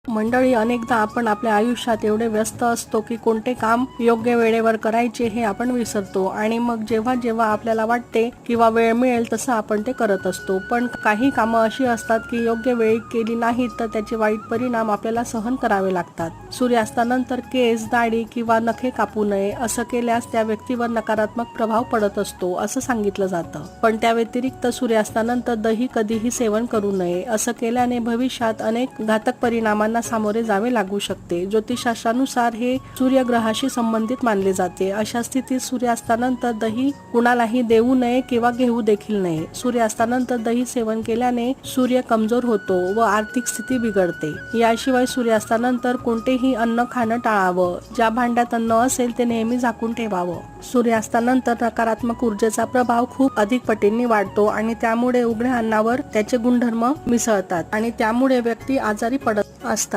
मंडळी, अनेकदा आपण आपल्या आयुष्यात एवढे व्यस्त असतो की कोणते काम योग्य वेळेवर करायचे हे आपण विसरतो आणि मग जेव्हा जेव्हा आपल्याला वाटते किंवा वेळ मिळेल तसं आपण ते करत असतो. पण काही कामं अशी असतात की योग्य वेळी केली नाहीत तर त्याचे वाईट परिणाम आपल्याला सहन करावे लागतात. सूर्यास्तानंतर केस, दाढी किंवा नखे कापू नये. असं केल्यास त्या व्यक्तीवर नकारात्मक प्रभाव पडत असतो असं सांगितलं जातं. पण त्या व्यतिरिक्त सूर्यास्तानंतर दही कधीही सेवन करू नये. असं केल्याने भविष्यात अनेक घातक परिणामांना सामोरे जावे लागू शकते. ज्योतिषशास्त्रानुसार हे सूर्यग्रहाशी संबंधित मानले जाते. अशा स्थितीत सूर्यास्तानंतर दही कुणालाही देऊ नये किंवा घेऊ देखील नये. सूर्यास्तानंतर दही सेवन केल्याने सूर्य कमजोर होतो व आर्थिक स्थिती बिघडते. याशिवाय सूर्यास्तानंतर कोणतेही अन्न खाणं टाळावं. ज्या भांड्यात अन्न असेल ते नेहमी झाकून ठेवावं. सूर्यास्तानंतर नकारात्मक ऊर्जेचा प्रभाव खूप अधिक पटींनी वाढतो आणि त्यामुळे उघड्या अन्नावर त्याचे गुणधर्म मिसळतात आणि त्यामुळे व्यक्ती आजारी पडत असतात.